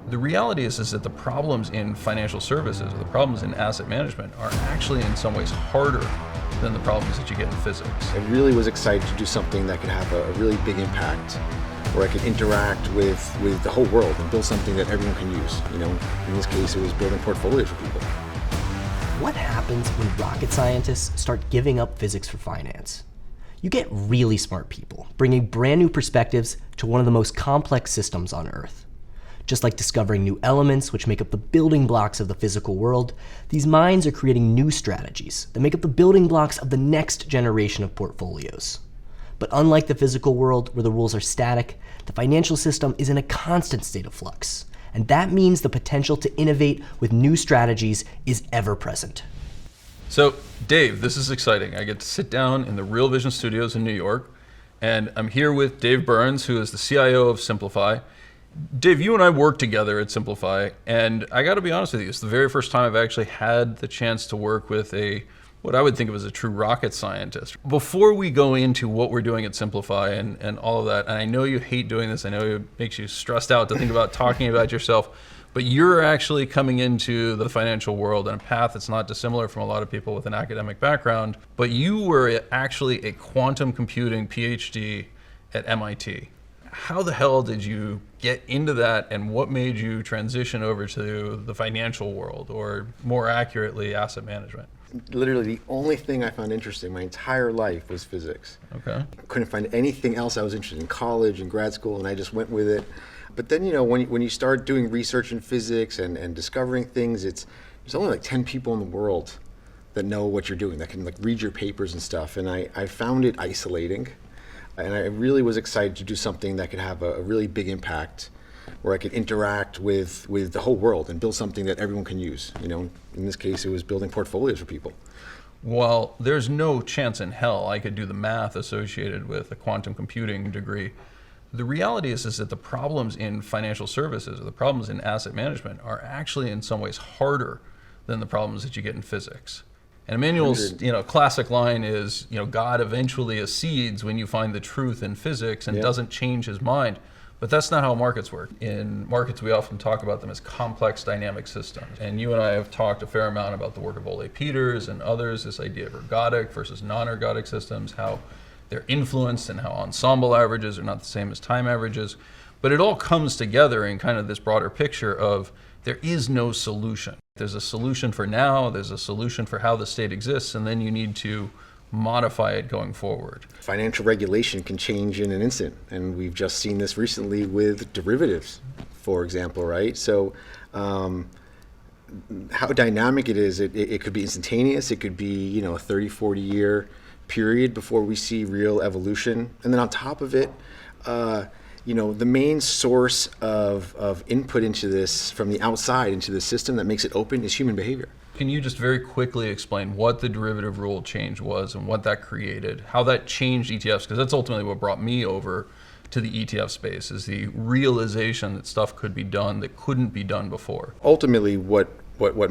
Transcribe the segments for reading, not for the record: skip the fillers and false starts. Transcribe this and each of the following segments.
The reality is that the problems in financial services or the problems in asset management are actually in some ways harder than the problems that you get in physics. I really was excited to do something that could have a really big impact, where I could interact with the whole world and build something that everyone can use. You know, in this case, it was building portfolios for people. What happens when rocket scientists start giving up physics for finance? You get really smart people bringing brand new perspectives to one of the most complex systems on Earth. Just like discovering new elements which make up the building blocks of the physical world, these minds are creating new strategies that make up the building blocks of the next generation of portfolios. But unlike the physical world where the rules are static, the financial system is in a constant state of flux. And that means the potential to innovate with new strategies is ever present. So, Dave, this is exciting. I get to sit down in the Real Vision Studios in New York, and I'm here with Dave Berns, who is the CIO of Simplify. Dave, you and I work together at Simplify, and I got to be honest with you, it's the very first time I've actually had the chance to work with what I would think of as a true rocket scientist. Before we go into what we're doing at Simplify and all of that, and I know you hate doing this, I know it makes you stressed out to think about talking about yourself, but you're actually coming into the financial world on a path that's not dissimilar from a lot of people with an academic background, but you were actually a quantum computing Ph.D. at MIT. How the hell did you get into that, and what made you transition over to the financial world, or more accurately, asset management? Literally the only thing I found interesting my entire life was physics. Okay. I couldn't find anything else I was interested in college and grad school, and I just went with it. But then, you know, when you start doing research in physics and discovering things, there's only like 10 people in the world that know what you're doing, that can like read your papers and stuff. And I found it isolating. And I really was excited to do something that could have a really big impact, where I could interact with the whole world and build something that everyone can use. You know, in this case, it was building portfolios for people. Well, there's no chance in hell I could do the math associated with a quantum computing degree. The reality is that the problems in financial services or the problems in asset management are actually in some ways harder than the problems that you get in physics. And Emmanuel's classic line is, God eventually accedes when you find the truth in physics and doesn't change his mind. But that's not how markets work. In markets, we often talk about them as complex dynamic systems. And you and I have talked a fair amount about the work of Ole Peters and others, this idea of ergodic versus non-ergodic systems, how they're influenced and how ensemble averages are not the same as time averages. But it all comes together in kind of this broader picture of there is no solution. There's a solution for now, there's a solution for how the state exists, and then you need to modify it going forward. Financial regulation can change in an instant, and we've just seen this recently with derivatives, for example, right? So how dynamic it is, it could be instantaneous, it could be a 30, 40 year period before we see real evolution. And then on top of it, the main source of input into this from the outside into the system that makes it open is human behavior. Can you just very quickly explain what the derivative rule change was and what that created, how that changed ETFs? Because that's ultimately what brought me over to the ETF space, is the realization that stuff could be done that couldn't be done before. Ultimately, what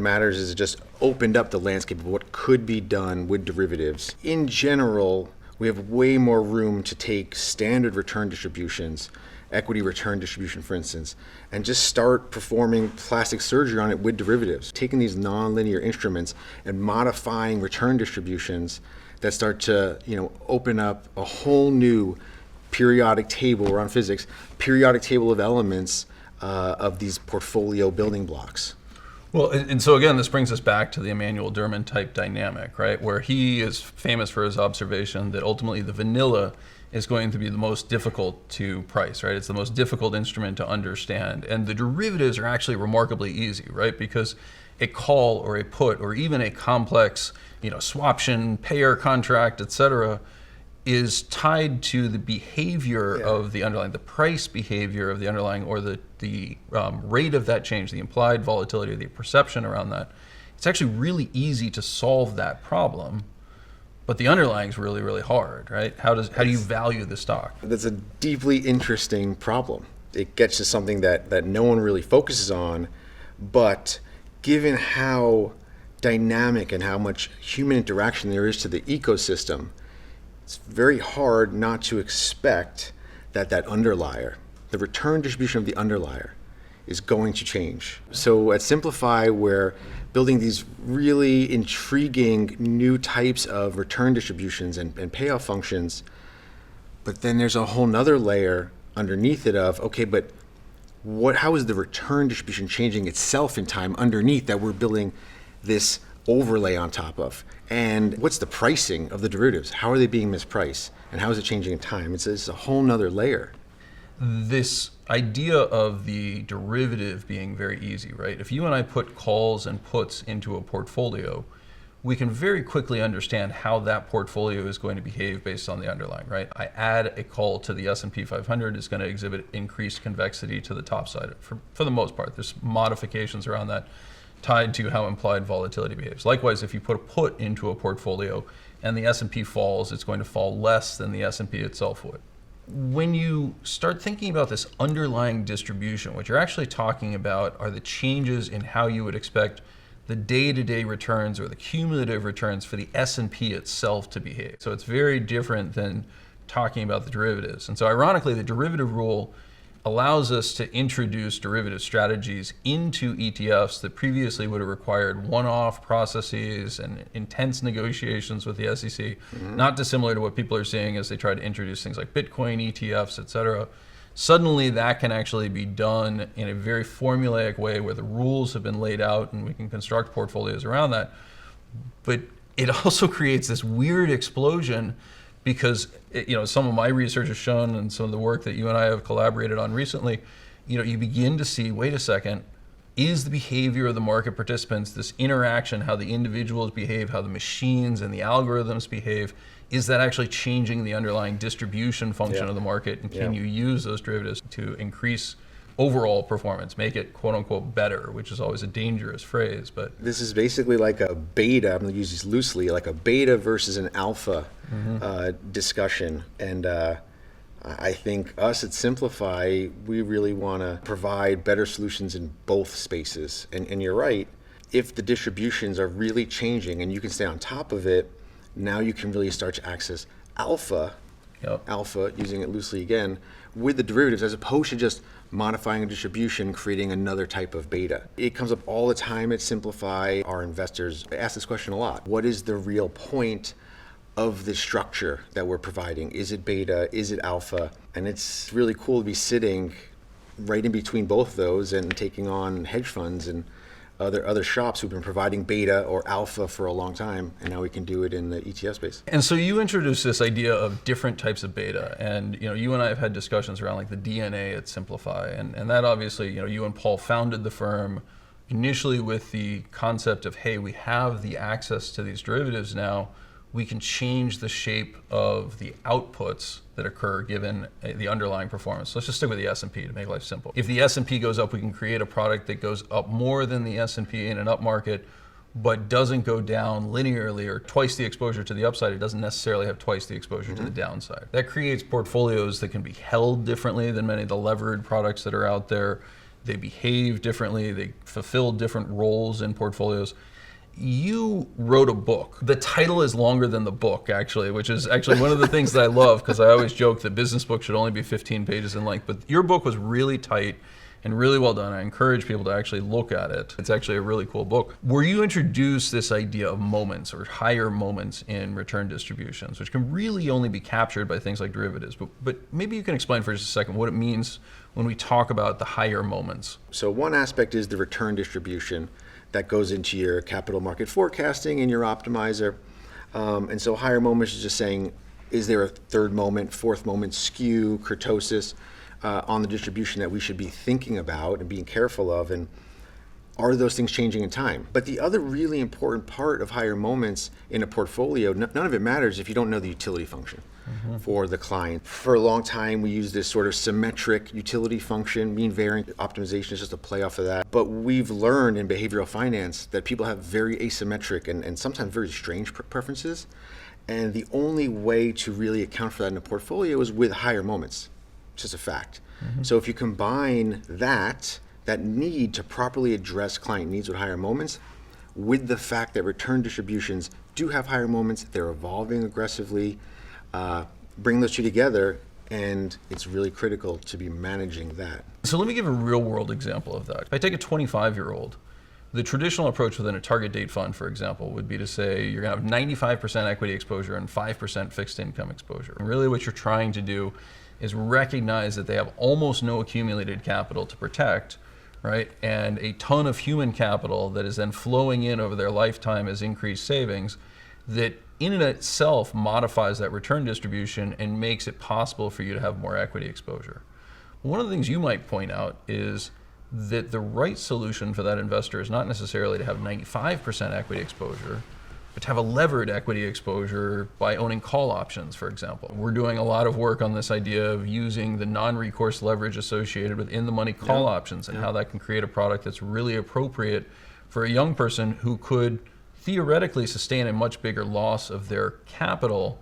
matters is it just opened up the landscape of what could be done with derivatives. In general, we have way more room to take standard return distributions, equity return distribution, for instance, and just start performing plastic surgery on it with derivatives. Taking these nonlinear instruments and modifying return distributions that start to, open up a whole new periodic table around physics, periodic table of elements of these portfolio building blocks. Well, and so again, this brings us back to the Emanuel Derman type dynamic, right? Where he is famous for his observation that ultimately the vanilla is going to be the most difficult to price, right? It's the most difficult instrument to understand. And the derivatives are actually remarkably easy, right? Because a call or a put or even a complex, swaption, payer contract, et cetera, is tied to the behavior of the underlying, the price behavior of the underlying, or the rate of that change, the implied volatility, or the perception around that. It's actually really easy to solve that problem, but the underlying is really, really hard, right? How do you value the stock? That's a deeply interesting problem. It gets to something that no one really focuses on, but given how dynamic and how much human interaction there is to the ecosystem, it's very hard not to expect that underlier, the return distribution of the underlier, is going to change. So at Simplify, we're building these really intriguing new types of return distributions and payoff functions. But then there's a whole nother layer underneath it of, okay, but how is the return distribution changing itself in time underneath that we're building this overlay on top of? And what's the pricing of the derivatives? How are they being mispriced? And how is it changing in time? It's a whole nother layer. This idea of the derivative being very easy, right? If you and I put calls and puts into a portfolio, we can very quickly understand how that portfolio is going to behave based on the underlying, right? I add a call to the S&P 500, it's going to exhibit increased convexity to the top side for the most part. There's modifications around that tied to how implied volatility behaves. Likewise, if you put a put into a portfolio and the S&P falls, it's going to fall less than the S&P itself would. When you start thinking about this underlying distribution, what you're actually talking about are the changes in how you would expect the day-to-day returns or the cumulative returns for the S&P itself to behave. So it's very different than talking about the derivatives. And so ironically, the derivative rule allows us to introduce derivative strategies into ETFs that previously would have required one-off processes and intense negotiations with the SEC, not dissimilar to what people are seeing as they try to introduce things like Bitcoin ETFs, et cetera. Suddenly that can actually be done in a very formulaic way where the rules have been laid out and we can construct portfolios around that. But it also creates this weird explosion because some of my research has shown, and some of the work that you and I have collaborated on recently, you begin to see, wait a second, is the behavior of the market participants, this interaction, how the individuals behave, how the machines and the algorithms behave, is that actually changing the underlying distribution function of the market? And can you use those derivatives to increase overall performance, make it quote unquote better, which is always a dangerous phrase. But this is basically like a beta, I'm going to use this loosely, like a beta versus an alpha discussion. And I think us at Simplify, we really want to provide better solutions in both spaces. And you're right, if the distributions are really changing and you can stay on top of it, now you can really start to access alpha, using it loosely again, with the derivatives, as opposed to just modifying a distribution, creating another type of beta. It comes up all the time at Simplify. Our investors ask this question a lot. What is the real point of the structure that we're providing? Is it beta? Is it alpha? And it's really cool to be sitting right in between both of those and taking on hedge funds and other shops who've been providing beta or alpha for a long time, and now we can do it in the ETF space. And so you introduced this idea of different types of beta, and you and I have had discussions around like the DNA at Simplify, and that obviously, you and Paul founded the firm initially with the concept of, hey, we have the access to these derivatives now, we can change the shape of the outputs that occur given the underlying performance. So let's just stick with the S&P to make life simple. If the S&P goes up, we can create a product that goes up more than the S&P in an up market, but doesn't go down linearly or twice the exposure to the upside. It doesn't necessarily have twice the exposure to the downside. That creates portfolios that can be held differently than many of the levered products that are out there. They behave differently. They fulfill different roles in portfolios. You wrote a book. The title is longer than the book, actually, which is actually one of the things that I love, because I always joke that business books should only be 15 pages in length. But your book was really tight and really well done. I encourage people to actually look at it. It's actually a really cool book. Where you introduce this idea of moments or higher moments in return distributions, which can really only be captured by things like derivatives. But maybe you can explain for just a second what it means when we talk about the higher moments. So one aspect is the return distribution that goes into your capital market forecasting and your optimizer. And so higher moments is just saying, is there a third moment, fourth moment, skew, kurtosis on the distribution that we should be thinking about and being careful of, and are those things changing in time? But the other really important part of higher moments in a portfolio, none of it matters if you don't know the utility function for the client. For a long time, we use this sort of symmetric utility function. Mean variant optimization is just a play off of that. But we've learned in behavioral finance that people have very asymmetric and sometimes very strange preferences. And the only way to really account for that in a portfolio is with higher moments. It's just a fact. So if you combine that need to properly address client needs with higher moments, with the fact that return distributions do have higher moments, they're evolving aggressively, bring those two together, And it's really critical to be managing that. So let me give a real world example of that. If I take a 25-year-old, the traditional approach within a target date fund, for example, would be to say you're going to have 95% equity exposure and 5% fixed income exposure. And really what you're trying to do is recognize that they have almost no accumulated capital to protect, right? And a ton of human capital that is then flowing in over their lifetime as increased savings that in and itself modifies that return distribution and makes it possible for you to have more equity exposure. One of the things you might point out is that the right solution for that investor is not necessarily to have 95% equity exposure, but to have a levered equity exposure by owning call options, for example. We're doing a lot of work on this idea of using the non-recourse leverage associated with in-the-money call options and how that can create a product that's really appropriate for a young person who could theoretically sustain a much bigger loss of their capital,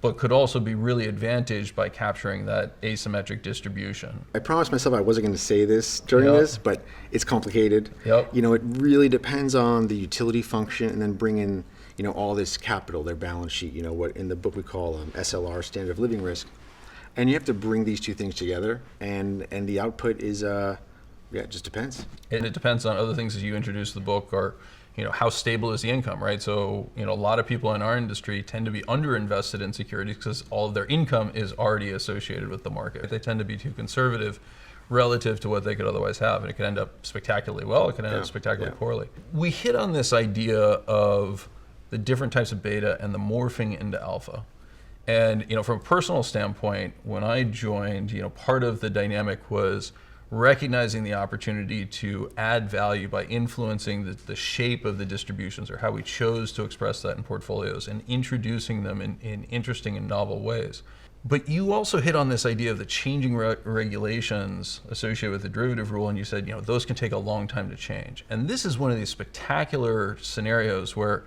but could also be really advantaged by capturing that asymmetric distribution. I promised myself I wasn't going to say this during this, but it's complicated. You know, it really depends on the utility function, and then bring in, you know, all this capital, their balance sheet, you know, what in the book we call SLR, standard of living risk. And you have to bring these two things together, and the output is, it just depends. And it depends on other things as you introduce the book, or you know, how stable is the income, right? So, you know, a lot of people in our industry tend to be underinvested in securities because all of their income is already associated with the market. They tend to be too conservative relative to what they could otherwise have, and it could end up spectacularly well, it could end up spectacularly poorly. We hit on this idea of the different types of beta and the morphing into alpha. And, you know, from a personal standpoint, when I joined, you know, part of the dynamic was recognizing the opportunity to add value by influencing the shape of the distributions, or how we chose to express that in portfolios, and introducing them in interesting and novel ways. But you also hit on this idea of the changing regulations associated with the derivative rule, and you said, you know, those can take a long time to change. And this is one of these spectacular scenarios where,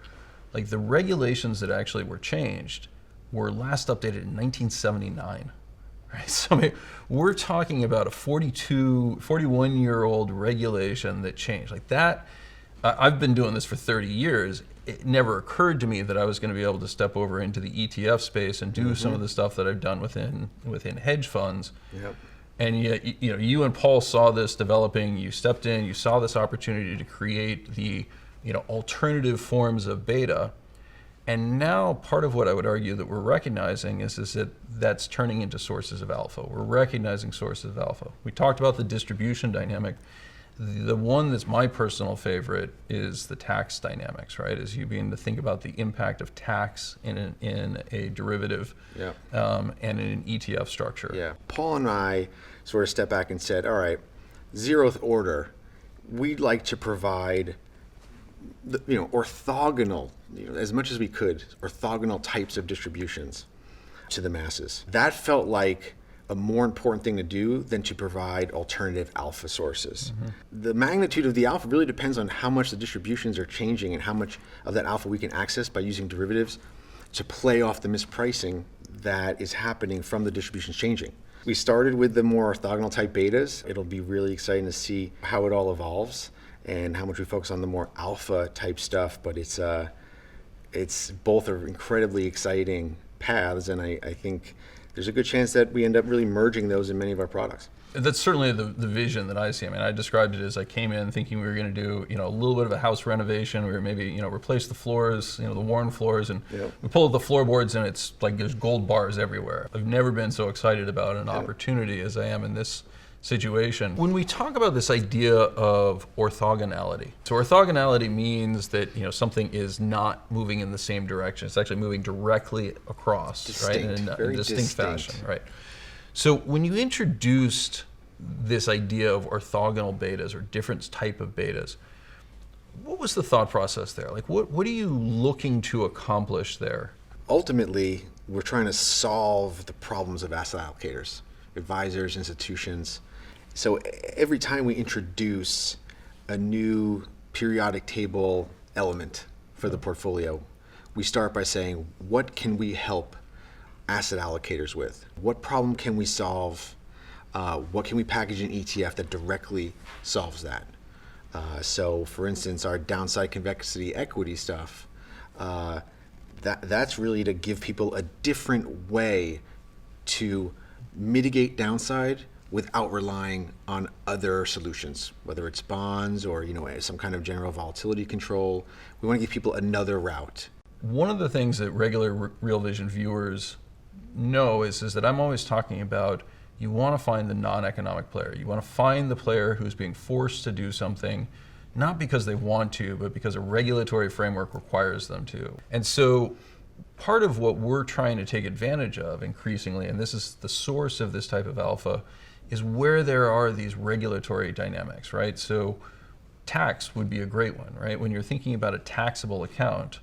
like, the regulations that actually were changed were last updated in 1979. Right? So I mean, we're talking about a 41-year-old regulation that changed. Like that, I've been doing this for 30 years. It never occurred to me that I was going to be able to step over into the ETF space and do some of the stuff that I've done within hedge funds. And yet, you know, you and Paul saw this developing. You stepped in. You saw this opportunity to create the, you know, alternative forms of beta. And now part of what I would argue that we're recognizing is that that's turning into sources of alpha. We're recognizing sources of alpha. We talked about the distribution dynamic. The one that's my personal favorite is the tax dynamics, right? As you begin to think about the impact of tax in a derivative and in an ETF structure. Paul and I sort of stepped back and said, all right, zeroth order, we'd like to provide orthogonal, as much as we could, orthogonal types of distributions to the masses. That felt like a more important thing to do than to provide alternative alpha sources. The magnitude of the alpha really depends on how much the distributions are changing and how much of that alpha we can access by using derivatives to play off the mispricing that is happening from the distributions changing. We started with the more orthogonal type betas. It'll be really exciting to see how it all evolves and how much we focus on the more alpha type stuff, but it's both are incredibly exciting paths, and I think there's a good chance that we end up really merging those in many of our products. That's certainly the vision that I see. I mean, I described it as I came in thinking we were going to do, you know, a little bit of a house renovation. We were maybe, you know, replace the floors, you know, the worn floors, and we pull up the floorboards and it's like there's gold bars everywhere. I've never been so excited about an opportunity as I am in this situation. When we talk about this idea of orthogonality, so orthogonality means that, you know, something is not moving in the same direction. It's actually moving directly across, right, in a distinct fashion, right? So when you introduced this idea of orthogonal betas or different type of betas, what was the thought process there? Like, what are you looking to accomplish there? Ultimately, we're trying to solve the problems of asset allocators, advisors, institutions. So every time we introduce a new periodic table element for the portfolio, we start by saying, what can we help asset allocators with? What problem can we solve? What can we package in ETF that directly solves that? So for instance, our downside convexity equity stuff, that's really to give people a different way to mitigate downside without relying on other solutions, whether it's bonds or some kind of general volatility control. We want to give people another route. One of the things that regular Real Vision viewers know is that I'm always talking about you want to find the non-economic player. You want to find the player who's being forced to do something, not because they want to, but because a regulatory framework requires them to. And so part of what we're trying to take advantage of increasingly, and this is the source of this type of alpha, is where there are these regulatory dynamics, right? So tax would be a great one, right? When you're thinking about a taxable account,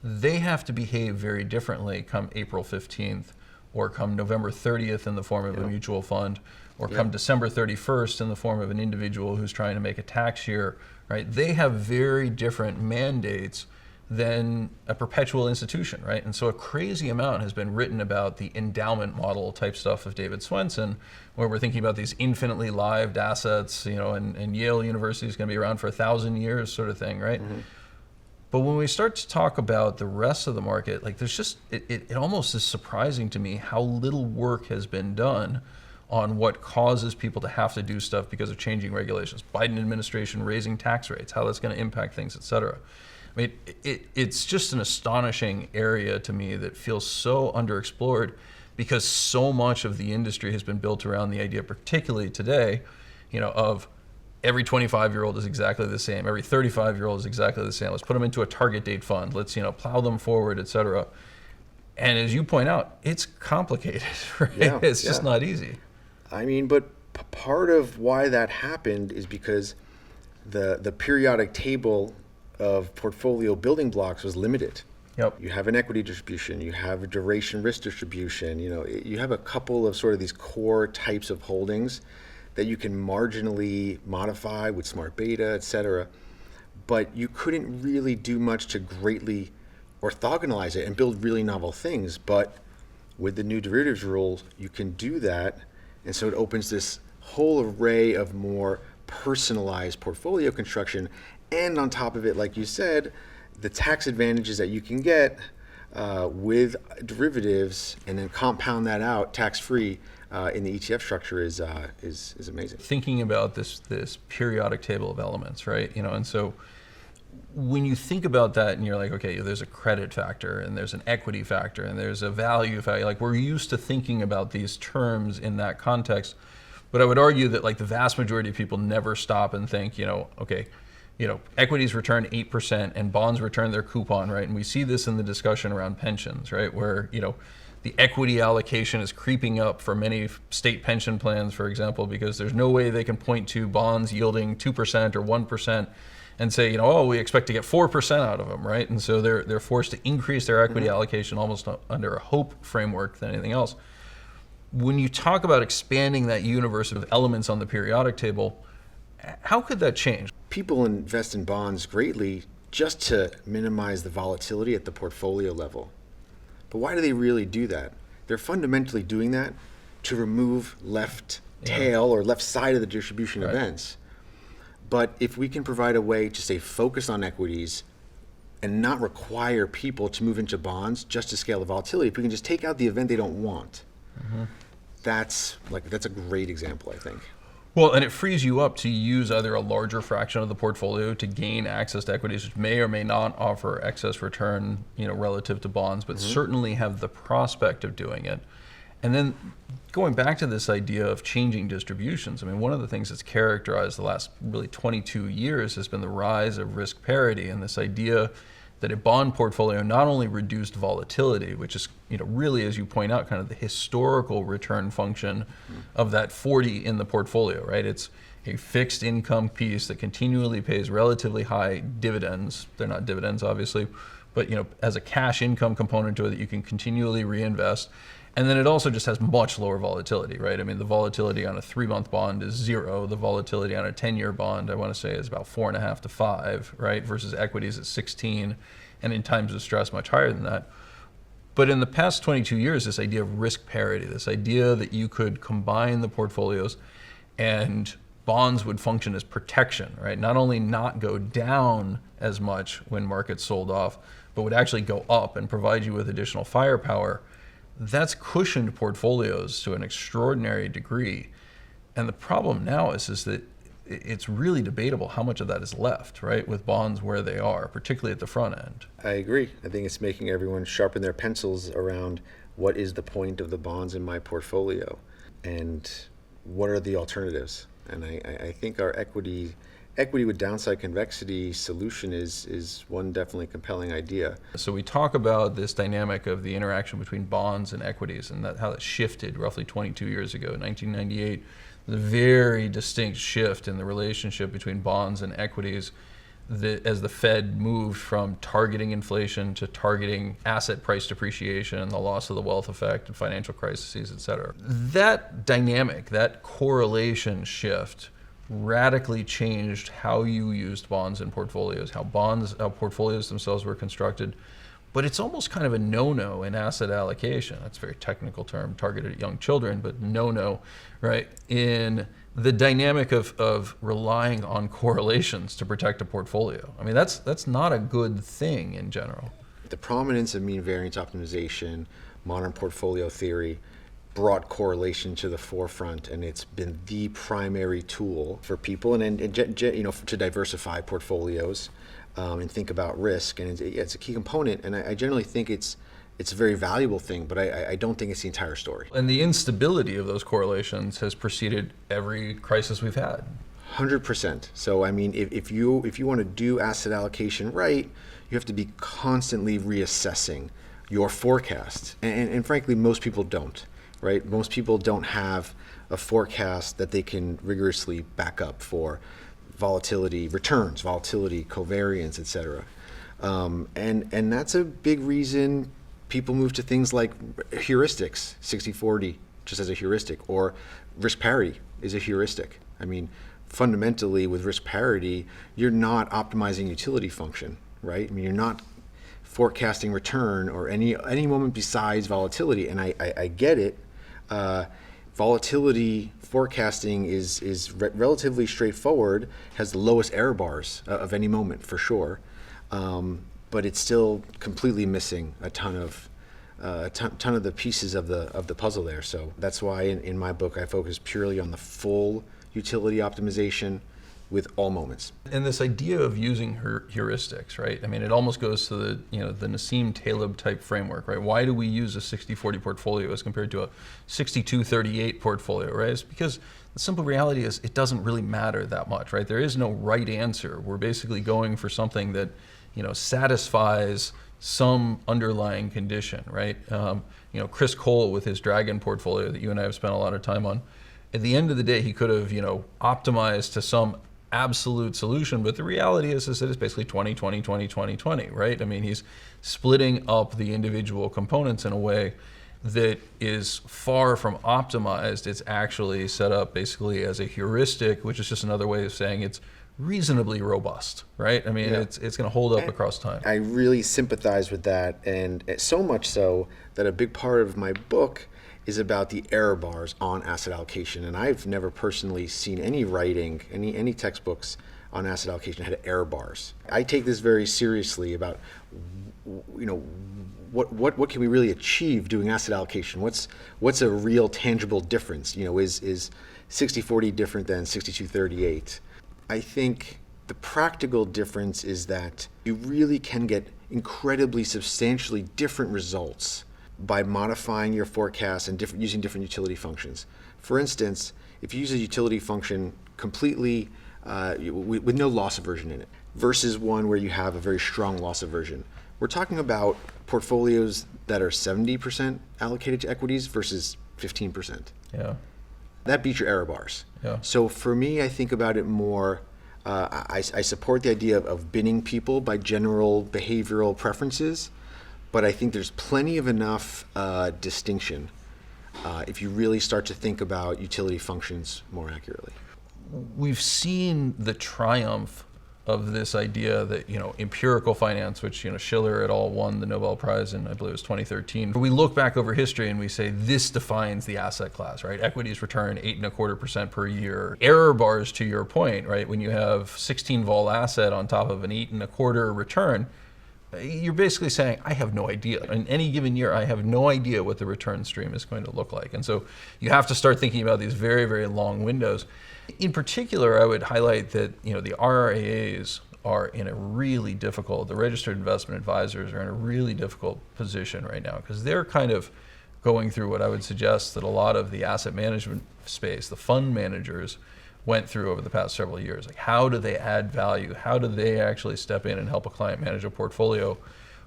they have to behave very differently come April 15th or come November 30th in the form of a mutual fund, or come December 31st in the form of an individual who's trying to make a tax year, right? They have very different mandates than a perpetual institution, right? And so a crazy amount has been written about the endowment model type stuff of David Swensen, where we're thinking about these infinitely lived assets, and Yale University is going to be around for 1,000 years sort of thing, right? Mm-hmm. But when we start to talk about the rest of the market, like there's just, it almost is surprising to me how little work has been done on what causes people to have to do stuff because of changing regulations. Biden administration raising tax rates, how that's going to impact things, et cetera. I mean, it's just an astonishing area to me that feels so underexplored because so much of the industry has been built around the idea, particularly today, of every 25-year-old is exactly the same, every 35-year-old is exactly the same. Let's put them into a target date fund. Let's, plow them forward, et cetera. And as you point out, it's complicated, right? Yeah, it's just not easy. I mean, but part of why that happened is because the periodic table of portfolio building blocks was limited. Yep. You have an equity distribution, you have a duration risk distribution, you have a couple of sort of these core types of holdings that you can marginally modify with smart beta, et cetera. But you couldn't really do much to greatly orthogonalize it and build really novel things. But with the new derivatives rules, you can do that. And so it opens this whole array of more personalized portfolio construction. And on top of it, like you said, the tax advantages that you can get with derivatives and then compound that out tax-free in the ETF structure is amazing. Thinking about this periodic table of elements, right? And so when you think about that and you're like, okay, there's a credit factor and there's an equity factor and there's a value factor, like we're used to thinking about these terms in that context. But I would argue that like the vast majority of people never stop and think, okay, equities return 8% and bonds return their coupon, right? And we see this in the discussion around pensions, right? Where, the equity allocation is creeping up for many state pension plans, for example, because there's no way they can point to bonds yielding 2% or 1% and say, we expect to get 4% out of them, right? And so they're forced to increase their equity allocation almost under a hope framework than anything else. When you talk about expanding that universe of elements on the periodic table, how could that change? People invest in bonds greatly just to minimize the volatility at the portfolio level. But why do they really do that? They're fundamentally doing that to remove left tail or left side of the distribution events. But if we can provide a way to stay focused on equities and not require people to move into bonds just to scale the volatility, if we can just take out the event they don't want, that's a great example, I think. Well, and it frees you up to use either a larger fraction of the portfolio to gain access to equities, which may or may not offer excess return, relative to bonds, but certainly have the prospect of doing it. And then going back to this idea of changing distributions, I mean, one of the things that's characterized the last really 22 years has been the rise of risk parity and this idea that a bond portfolio not only reduced volatility, which is really, as you point out, kind of the historical return function of that 40 in the portfolio, right? It's a fixed income piece that continually pays relatively high dividends. They're not dividends, obviously, but as a cash income component to it that you can continually reinvest. And then it also just has much lower volatility, right? I mean, the volatility on a 3-month bond is 0. The volatility on a 10-year bond, I want to say, is about 4.5 to 5, right? Versus equities at 16, and in times of stress, much higher than that. But in the past 22 years, this idea of risk parity, this idea that you could combine the portfolios and bonds would function as protection, right? Not only not go down as much when markets sold off, but would actually go up and provide you with additional firepower. that's cushioned portfolios to an extraordinary degree. And the problem now is that it's really debatable how much of that is left, right, with bonds where they are, particularly at the front end. I agree. I think it's making everyone sharpen their pencils around what is the point of the bonds in my portfolio and what are the alternatives. And I think our equity with downside convexity solution is one definitely compelling idea. So we talk about this dynamic of the interaction between bonds and equities and how that shifted roughly 22 years ago. In 1998, there's a very distinct shift in the relationship between bonds and equities as the Fed moved from targeting inflation to targeting asset price depreciation and the loss of the wealth effect and financial crises, et cetera. That dynamic, that correlation shift radically changed how you used bonds in portfolios, how portfolios themselves were constructed. But it's almost kind of a no-no in asset allocation. That's a very technical term targeted at young children, but no-no, right? In the dynamic of relying on correlations to protect a portfolio. I mean, that's not a good thing in general. The prominence of mean variance optimization, modern portfolio theory, brought correlation to the forefront, and it's been the primary tool for people and to diversify portfolios and think about risk. And it's a key component, and I generally think it's a very valuable thing, but I don't think it's the entire story. And the instability of those correlations has preceded every crisis we've had. 100%. So I mean, if you want to do asset allocation right, you have to be constantly reassessing your forecast, and frankly, most people don't. Right? Most people don't have a forecast that they can rigorously back up for volatility, returns, volatility, covariance, et cetera. And that's a big reason people move to things like heuristics, 60-40, just as a heuristic, or risk parity is a heuristic. I mean, fundamentally with risk parity, you're not optimizing utility function, right? I mean, you're not forecasting return or any moment besides volatility, and I get it. Volatility forecasting is relatively straightforward, has the lowest error bars of any moment for sure, but it's still completely missing a ton of the pieces of the puzzle there. So that's why in my book I focus purely on the full utility optimization with all moments. And this idea of using heuristics, right? I mean, it almost goes to the Nassim Taleb type framework, right? Why do we use a 60-40 portfolio as compared to a 62-38 portfolio, right? It's because the simple reality is it doesn't really matter that much, right? There is no right answer. We're basically going for something that, satisfies some underlying condition, right? Chris Cole with his Dragon portfolio that you and I have spent a lot of time on, at the end of the day, he could have, optimized to some absolute solution, but the reality is that it's basically 20, 20, 20, 20, 20, right? I mean, he's splitting up the individual components in a way that is far from optimized. It's actually set up basically as a heuristic, which is just another way of saying it's reasonably robust, right? I mean, Yeah. it's going to hold up across time. I really sympathize with that, and so much so that a big part of my book is about the error bars on asset allocation. And I've never personally seen any writing, any textbooks on asset allocation that had error bars. I take this very seriously about, what can we really achieve doing asset allocation? What's a real tangible difference? Is 60-40 different than 62-38? I think the practical difference is that you really can get incredibly substantially different results by modifying your forecast and using different utility functions. For instance, if you use a utility function completely with no loss aversion in it, versus one where you have a very strong loss aversion, we're talking about portfolios that are 70% allocated to equities versus 15%. Yeah. That beats your error bars. Yeah. So for me, I think about it more, I support the idea of binning people by general behavioral preferences, but I think there's plenty of enough distinction if you really start to think about utility functions more accurately. We've seen the triumph of this idea that, empirical finance, which, Schiller et al. Won the Nobel Prize in, I believe it was 2013. We look back over history and we say, this defines the asset class, right? Equities return 8.25% per year. Error bars, to your point, right? When you have 16 vol asset on top of an 8.25 return, you're basically saying, I have no idea. In any given year, I have no idea what the return stream is going to look like. And so you have to start thinking about these very, very long windows. In particular, I would highlight that the RIAs are in a really difficult, the registered investment advisors are in a really difficult position right now, because they're kind of going through what I would suggest that a lot of the asset management space, the fund managers, went through over the past several years. Like, how do they add value? How do they actually step in and help a client manage a portfolio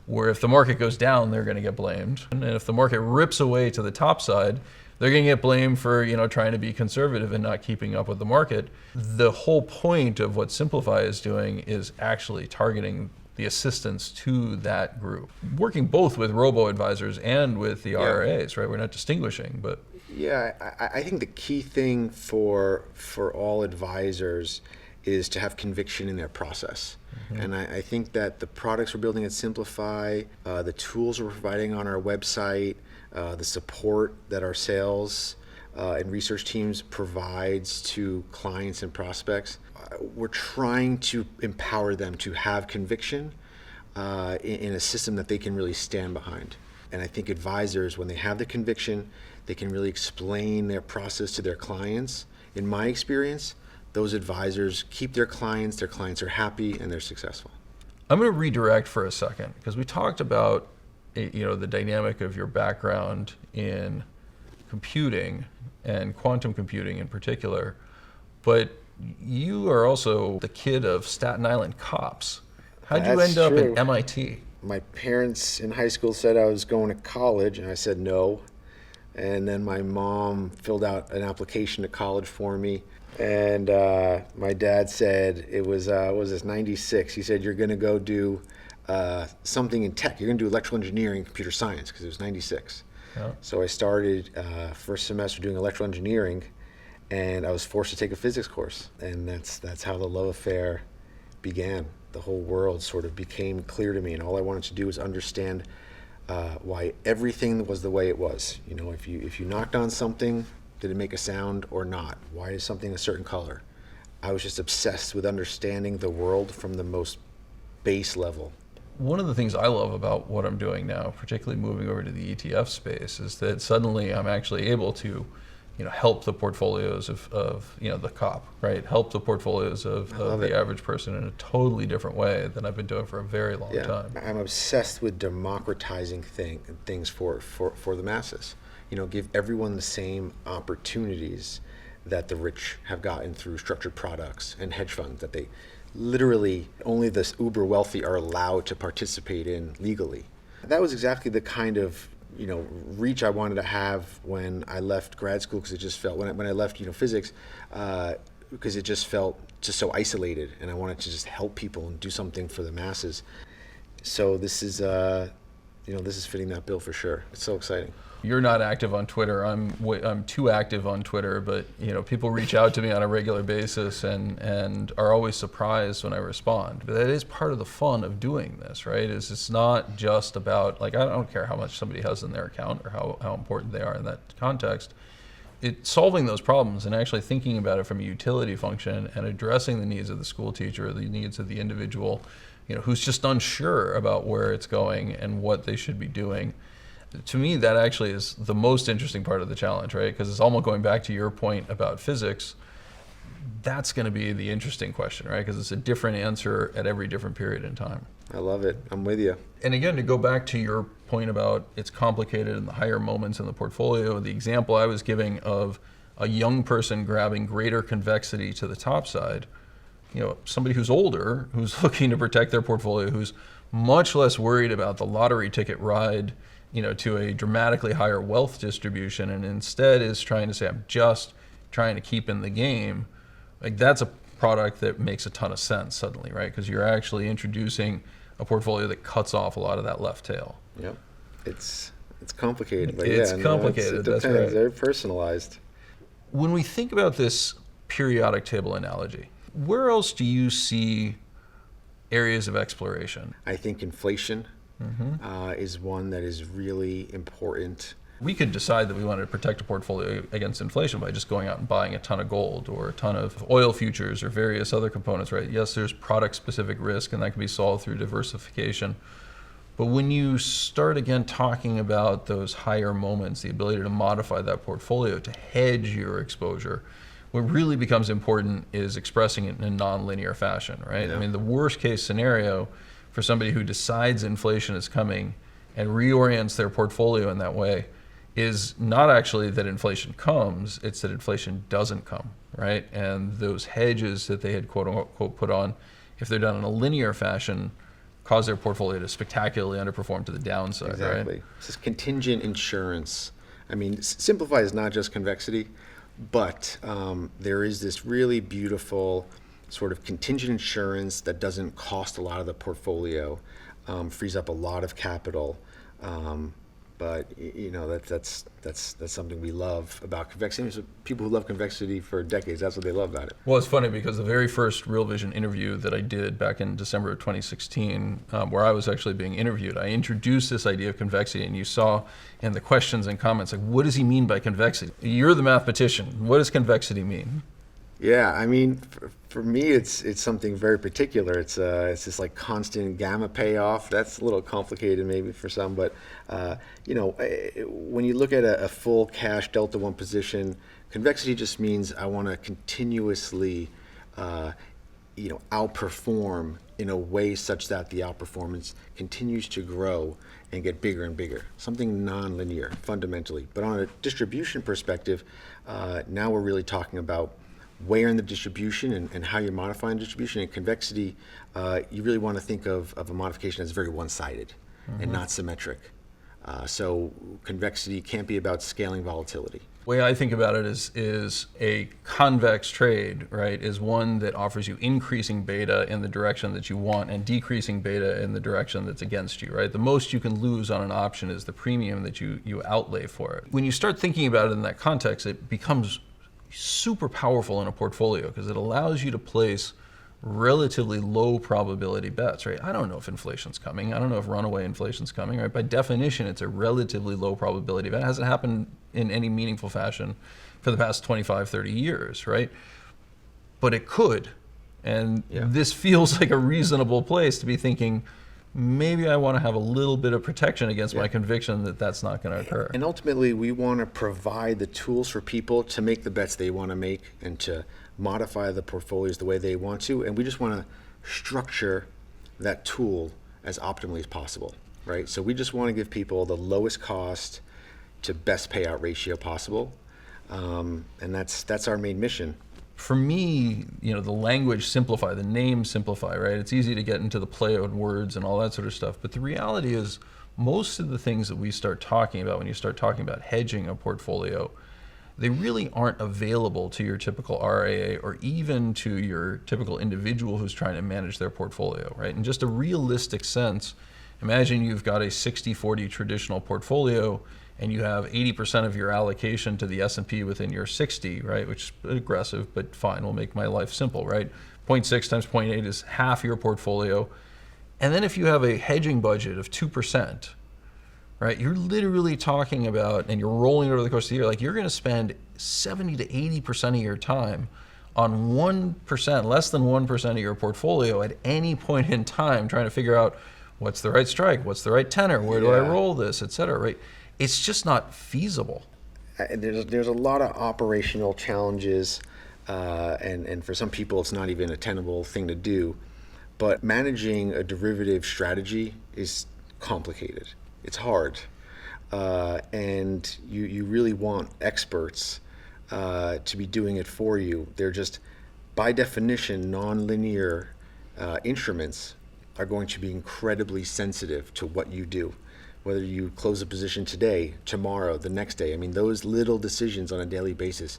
where if the market goes down, they're going to get blamed. And if the market rips away to the top side, they're going to get blamed for trying to be conservative and not keeping up with the market. The whole point of what Simplify is doing is actually targeting the assistance to that group, working both with robo-advisors and with the RIAs, right? We're not distinguishing, but... Yeah, I think the key thing for all advisors is to have conviction in their process. Mm-hmm. And I think that the products we're building at Simplify, the tools we're providing on our website, the support that our sales and research teams provides to clients and prospects, we're trying to empower them to have conviction in a system that they can really stand behind. And I think advisors, when they have the conviction, they can really explain their process to their clients. In my experience, those advisors keep their clients are happy, and they're successful. I'm going to redirect for a second, because we talked about the dynamic of your background in computing and quantum computing in particular, but you are also the kid of Staten Island cops. How'd you end up at MIT? My parents in high school said I was going to college, and I said no. And then my mom filled out an application to college for me. And my dad said, it was 96. He said, you're going to go do something in tech. You're going to do electrical engineering, computer science, because it was 96. Yeah. So I started first semester doing electrical engineering, and I was forced to take a physics course. And that's how the love affair began. The whole world sort of became clear to me, and all I wanted to do was understand why everything was the way it was. If you knocked on something, did it make a sound or not? Why is something a certain color? I was just obsessed with understanding the world from the most base level. One of the things I love about what I'm doing now, particularly moving over to the ETF space, is that suddenly I'm actually able to help the portfolios of the cop, right? Help the portfolios of the average person in a totally different way than I've been doing for a very long time. I'm obsessed with democratizing things for the masses. Give everyone the same opportunities that the rich have gotten through structured products and hedge funds that they literally only the uber wealthy are allowed to participate in legally. That was exactly the kind of reach I wanted to have when I left grad school, because it just felt, when I left physics, because it just felt just so isolated, and I wanted to just help people and do something for the masses. So this is fitting that bill for sure. It's so exciting. You're not active on Twitter. I'm too active on Twitter, but people reach out to me on a regular basis and are always surprised when I respond. But that is part of the fun of doing this, right? It's not just about, I don't care how much somebody has in their account or how important they are in that context. It's solving those problems and actually thinking about it from a utility function and addressing the needs of the school teacher, the needs of the individual, who's just unsure about where it's going and what they should be doing. To me, that actually is the most interesting part of the challenge, right? Because it's almost going back to your point about physics. That's going to be the interesting question, right? Because it's a different answer at every different period in time. I love it. I'm with you. And again, to go back to your point about it's complicated in the higher moments in the portfolio, the example I was giving of a young person grabbing greater convexity to the top side, somebody who's older, who's looking to protect their portfolio, who's much less worried about the lottery ticket ride to a dramatically higher wealth distribution, and instead is trying to say, I'm just trying to keep in the game. That's a product that makes a ton of sense suddenly, right? Because you're actually introducing a portfolio that cuts off a lot of that left tail. Yep. It's complicated. But it's complicated. It depends. That's right. Very personalized. When we think about this periodic table analogy, where else do you see areas of exploration? I think inflation is one that is really important. We could decide that we wanted to protect a portfolio against inflation by just going out and buying a ton of gold or a ton of oil futures or various other components, right? Yes, there's product-specific risk, and that can be solved through diversification. But when you start again talking about those higher moments, the ability to modify that portfolio to hedge your exposure, what really becomes important is expressing it in a non-linear fashion, right? Yeah. I mean, the worst case scenario for somebody who decides inflation is coming and reorients their portfolio in that way is not actually that inflation comes, it's that inflation doesn't come, right? And those hedges that they had quote unquote put on, if they're done in a linear fashion, cause their portfolio to spectacularly underperform to the downside, Exactly. right? This is contingent insurance. I mean, simplify is not just convexity, but there is this really beautiful sort of contingent insurance that doesn't cost a lot of the portfolio, frees up a lot of capital. But you know, that's something we love about convexity. So people who love convexity for decades, that's what they love about it. Well, it's funny because the very first Real Vision interview that I did back in December of 2016, where I was actually being interviewed, I introduced this idea of convexity, and you saw in the questions and comments, like, what does he mean by convexity? You're the mathematician. What does convexity mean? Yeah, I mean, for me, it's something very particular. It's this like constant gamma payoff. That's a little complicated maybe for some, but you know, when you look at a full cash delta one position, convexity just means I want to continuously, you know, outperform in a way such that the outperformance continues to grow and get bigger and bigger. Something non-linear fundamentally. But on a distribution perspective, now we're really talking about where in the distribution and how you're modifying distribution. In convexity, you really want to think of a modification as very one-sided and not symmetric. So convexity can't be about scaling volatility. The way I think about it is a convex trade, right, is one that offers you increasing beta in the direction that you want and decreasing beta in the direction that's against you, right? The most you can lose on an option is the premium that you outlay for it. When you start thinking about it in that context, it becomes super powerful in a portfolio because it allows you to place relatively low probability bets, right? I don't know if inflation's coming. I don't know if runaway inflation's coming, right? By definition, it's a relatively low probability bet. It hasn't happened in any meaningful fashion for the past 25, 30 years, right? But it could. And this feels like a reasonable place to be thinking, maybe I want to have a little bit of protection against my conviction that that's not going to occur. And ultimately, we want to provide the tools for people to make the bets they want to make and to modify the portfolios the way they want to. And we just want to structure that tool as optimally as possible, right? So we just want to give people the lowest cost to best payout ratio possible. And that's our main mission. For me, you know, the language simplify, the name simplify, right? It's easy to get into the play on words and all that sort of stuff. But the reality is most of the things that we start talking about when you start talking about hedging a portfolio, they really aren't available to your typical RIA or even to your typical individual who's trying to manage their portfolio, right? In just a realistic sense, imagine you've got a 60-40 traditional portfolio and you have 80% of your allocation to the S&P within your 60, right? Which is aggressive, but fine, we'll make my life simple, right? 0.6 times 0.8 is half your portfolio. And then if you have a hedging budget of 2%, right? You're literally talking about, and you're rolling over the course of the year, like you're gonna spend 70 to 80% of your time on 1%, less than 1% of your portfolio at any point in time, trying to figure out what's the right strike, what's the right tenor, where do I roll this, et cetera, right? It's just not feasible. There's a lot of operational challenges, and for some people it's not even a tenable thing to do. But managing a derivative strategy is complicated. It's hard, and you really want experts to be doing it for you. They're just, by definition, nonlinear instruments are going to be incredibly sensitive to what you do. Whether you close a position today, tomorrow, the next day. I mean, those little decisions on a daily basis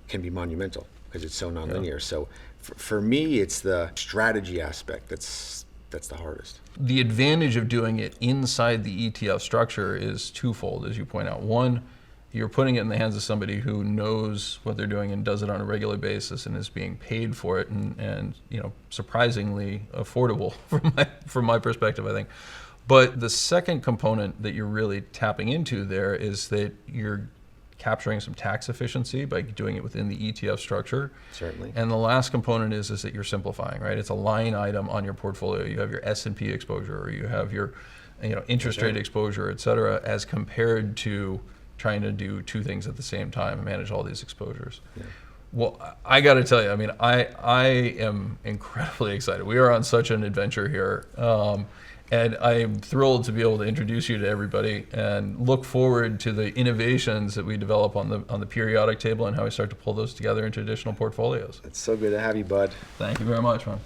can be monumental because it's so nonlinear. Yeah. So for me, it's the strategy aspect that's the hardest. The advantage of doing it inside the ETF structure is twofold, as you point out. One, you're putting it in the hands of somebody who knows what they're doing and does it on a regular basis and is being paid for it, and you know, surprisingly affordable from my perspective, I think. But the second component that you're really tapping into there is that you're capturing some tax efficiency by doing it within the ETF structure. Certainly. And the last component is that you're simplifying, right? It's a line item on your portfolio. You have your S&P exposure, or you have your interest rate exposure, et cetera, as compared to trying to do two things at the same time and manage all these exposures. Yeah. Well, I got to tell you, I mean, I am incredibly excited. We are on such an adventure here. And I'm thrilled to be able to introduce you to everybody and look forward to the innovations that we develop on the periodic table and how we start to pull those together into additional portfolios. It's so good to have you, bud. Thank you very much, man.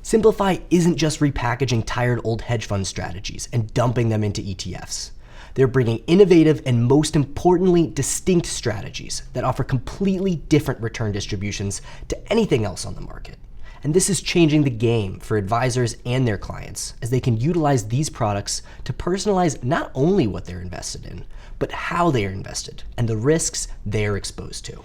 Simplify isn't just repackaging tired old hedge fund strategies and dumping them into ETFs. They're bringing innovative and, most importantly, distinct strategies that offer completely different return distributions to anything else on the market. And this is changing the game for advisors and their clients, as they can utilize these products to personalize not only what they're invested in, but how they are invested and the risks they're exposed to.